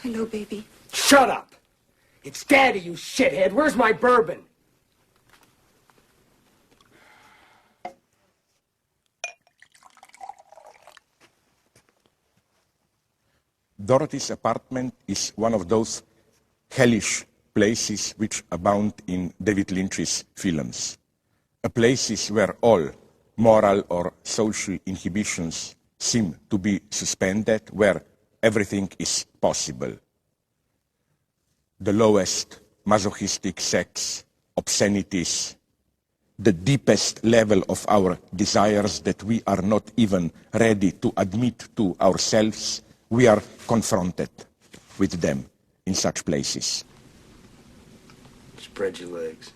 Hello, baby. Shut up! It's Daddy, you shithead. Where's my bourbon? Dorothy's apartment is one of those hellish places which abound in David Lynch's films. A places where all moral or social inhibitions seem to be suspended, where everything is possible. The lowest masochistic sex, obscenities, the deepest level of our desires that we are not even ready to admit to ourselves, we are confronted with them in such places. Spread your legs.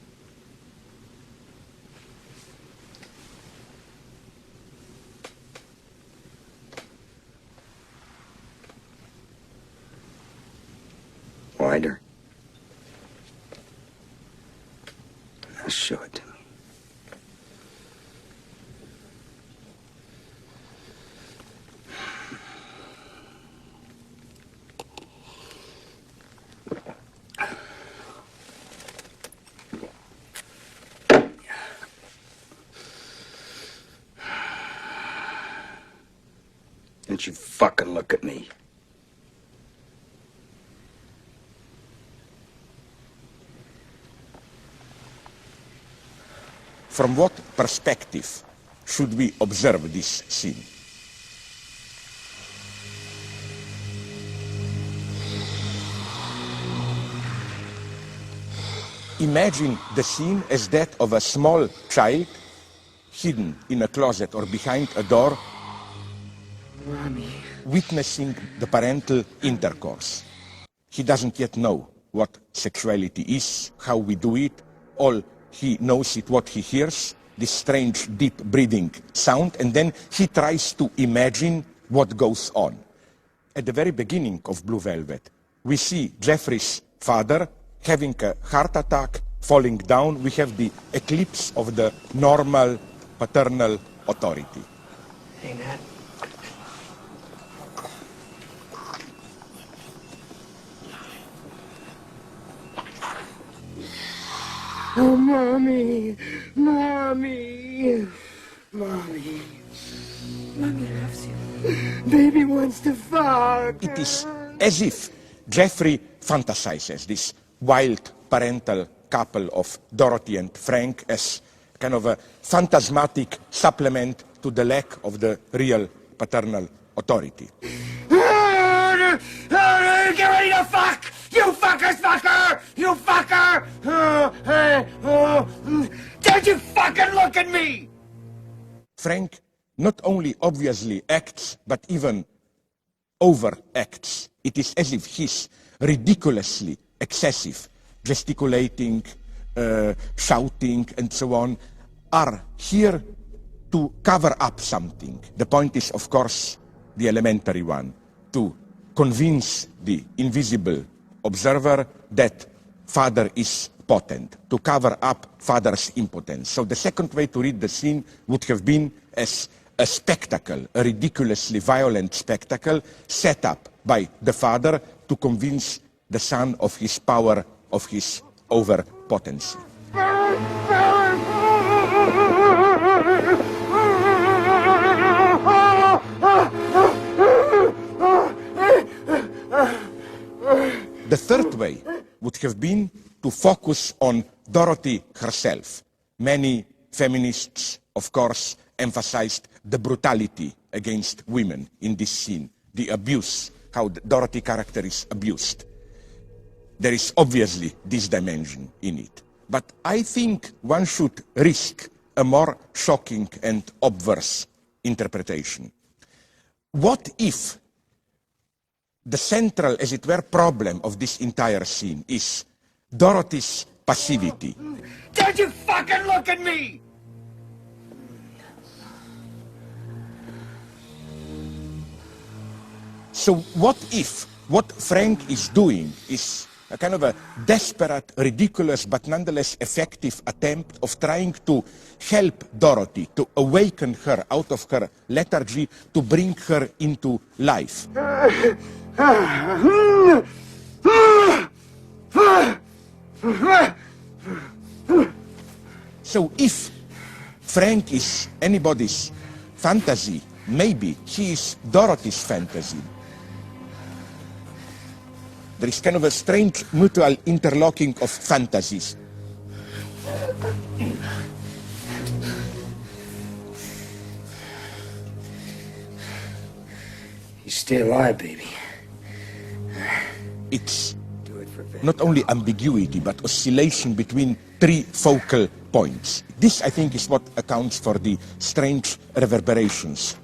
Wider. Now show it to me. Don't you fucking look at me. From what perspective should we observe this scene? Imagine the scene as that of a small child hidden in a closet or behind a door, Mommy. witnessing the parental intercourse. He doesn't yet know what sexuality is, how we do it. All he knows is what he hears, this strange deep breathing sound, and then he tries to imagine what goes on. At the very beginning of Blue Velvet, we see Jeffrey's father having a heart attack, falling down. We have the eclipse of the normal paternal authority. Hey, Nat. Oh, Mommy. Mommy. Mommy. Mommy loves you. Baby wants to fuck. It is as if Jeffrey fantasizes this wild parental couple of Dorothy and Frank as kind of a phantasmatic supplement to the lack of the real paternal authority. Get ready to fuck! You fuckers, fucker! You fucker! Don't you fucking look at me! Frank not only obviously acts, but even overacts. It is as if his ridiculously excessive gesticulating, shouting, and so on, are here to cover up something. The point is, of course, the elementary one, to convince the invisible observer that father is potent, to cover up father's impotence. So the second way to read the scene would have been as a spectacle, a ridiculously violent spectacle set up by the father to convince the son of his power, of his overpotency. The third way would have been to focus on Dorothy herself. Many feminists, of course, emphasized the brutality against women in this scene, the abuse, how the Dorothy character is abused. There is obviously this dimension in it. But I think one should risk a more shocking and obverse interpretation. What if the central, as it were, problem of this entire scene is Dorothy's passivity? Don't you fucking look at me! So what if what Frank is doing is a kind of a desperate, ridiculous, but nonetheless effective attempt of trying to help Dorothy, to awaken her out of her lethargy, to bring her into life. So if Frank is anybody's fantasy, maybe he is Dorothy's fantasy. There is kind of a strange mutual interlocking of fantasies. You stay alive, baby. It's not only ambiguity, but oscillation between three focal points. This, I think, is what accounts for the strange reverberations.